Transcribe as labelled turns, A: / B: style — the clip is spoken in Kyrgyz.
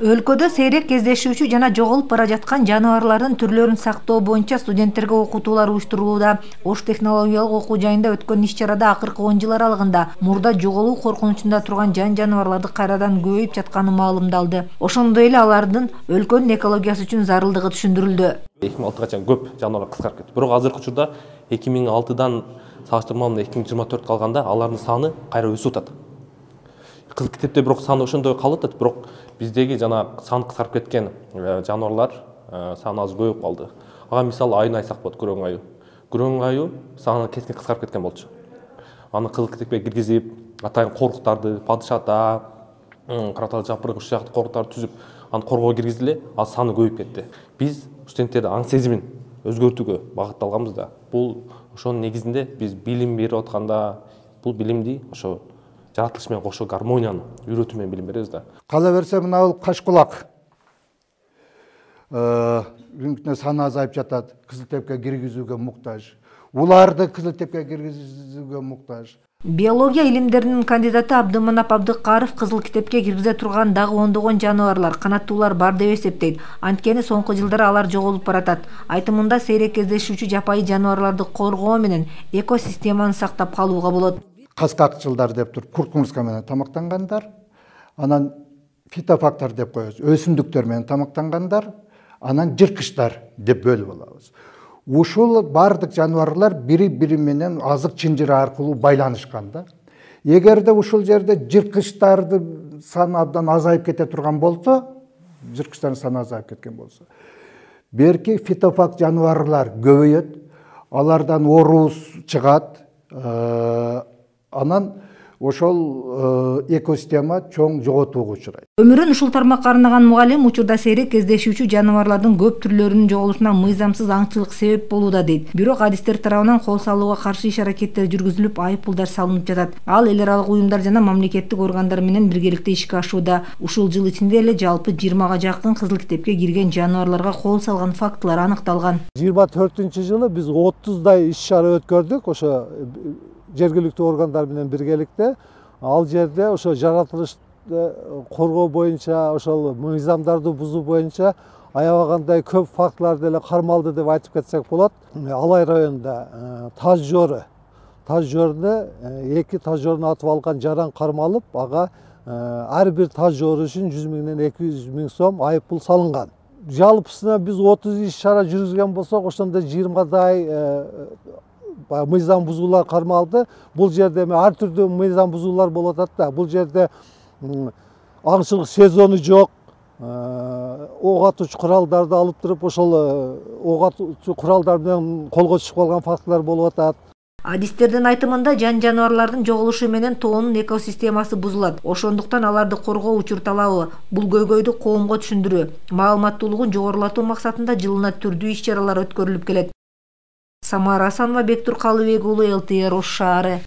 A: Өлкөдө сейрек кездешүүчү жана жоголуп бара жаткан жаныбарлардын түрлөрүн сактоо боюнча студенттерге окутуулар уюштурулууда. Ош технологиялык окуу жайында өткөн иш-чарада акыркы 10 жыл аралыгында мурда жоголуу коркунучунда турган жаныбарларды кайрадан көбөйүп жатканы маалымдалды. Ошондой эле алардын өлкөнүн экологиясы үчүн зарылдыгы түшүндүрүлдү.
B: 2006 чейин көп жаныбарлар кыскарып кетти. Бирок азыркы учурда 2006дан салыштырмалуу менен 2024 калганда алардын саны кайра өсүп атат. Кызыл китепте бирок саны ошондой калып атат, бирок биздеги жана саны кыскарып кеткен жаныбарлар саны азыр көбөйүп калды. Ага мисалы айын айтсак болот, күрөң айы. Күрөң айы саны кескин кыскарып кеткен болчу. Аны кызыл китепке киргизип, атайын коруктарды, падышата, каратал жапырык ушул сыяктуу коруктарды түзүп, аны коргоо киргизди, ал саны көбөйүп кетти. Биз студенттердин аң сезимин өзгөртүүгө багытталганбыз да. Бул ошонун негизинде биз билим берип атканда, бул билимди ошо жаратылыш менен кошо гармонияны үйрөтүү менен билим беребиз да.
C: Кала берсе мына бул каш кулак. Бүгүнкүнө саны азайып жатат, кызыл тепке киргизүүгө муктаж. Уларды кызыл тепке киргизүүгө муктаж.
A: Биология илимдеринин кандидаты Абдыманап Абдыкаров кызыл китепке киргизе турган дагы ондогон жаныбарлар, канаттуулар бар деп эсептейт. Анткени соңку жылдары алар жоголуп баратат. Айтымында сейрек кездешүүчү жапайы жаныбарларды коргоо менен экосистеманы сактап калууга болот.
C: Каскакчылдар деп туруп куркумурска менен тамактангандар, анан фитофактор деп коебуз, өсүмдүктөр менен тамактангандар, анан жырткычтар деп бөлүп алабыз. Ушул бардык жаныбарлар бири-бири менен азык чынжыры аркылуу байланышкан да. Эгерде ушул жерде жырткычтардын саны абдан азайып кете турган болсо, жырткычтардын саны азайып кеткен болсо, берки фитофаг жаныбарлар көбөйөт, алардан оруус чыгат, анан ошол экосистема чоң жоготууга учурайт.
A: Өмүрүн ушул тармакка арнаган мугалим учурда сейрек кездешүүчү жаныбарлардын көп түрлөрүнүн жоголушуна мыйзамсыз аңчылык себеп болууда дейт. Бирок адистер тарабынан кол салууга каршы иш-аракеттер жүргүзүлүп, айыппулдар салынып жатат. Ал эл аралык уюмдар жана мамлекеттик органдар менен биргеликте ишке ашууда. Ушул жыл ичинде эле жалпы 20га жакын кызыл китепке кирген жаныбарларга кол салган фактылар аныкталган.
D: 24-жылы биз 30дай иш-чара өткөрдүк, ошо жергиликтүү органдар менен биргеликте. Ал жерде ошо жаратылышты коргоо боюнча, ошол мыйзамдарды бузуу боюнча аябагандай көп фактылар деле кармалды деп айтып кетсек болот. Алай районунда Таш жоору, Таш жоорунда 2 Таш жоорун атып алган жаран кармалып, ага ар бир Таш жоору үчүн 100 миңден 200 миң сом айыппул салынган. Жалпысына биз 30 иш-чара жүргүзгөн болсок, ошондо 20дай мыйзам бузуулар кармалды. Бул жерде ар түрдүү мыйзам бузуулар болуп атат да. Бул жерде аңчылык сезону жок, ок атуучу куралдарды алып туруп, ошол ок атуучу куралдар менен колго түшүп калган фактылар болуп атат.
A: Адистердин айтымында жаныбарлардын жоголушу менен тоонун экосистемасы бузулат. Ошондуктан аларды коргоо учур талабы, бул көйгөйдү коомго түшүндүрүү, маалыматтуулугун жогорулатуу максатында жылына түрдүү иш-чаралар өткөрүлүп келет. Самара Асанова, Бектур Калыбек уулу, ЛТР Ош шаары.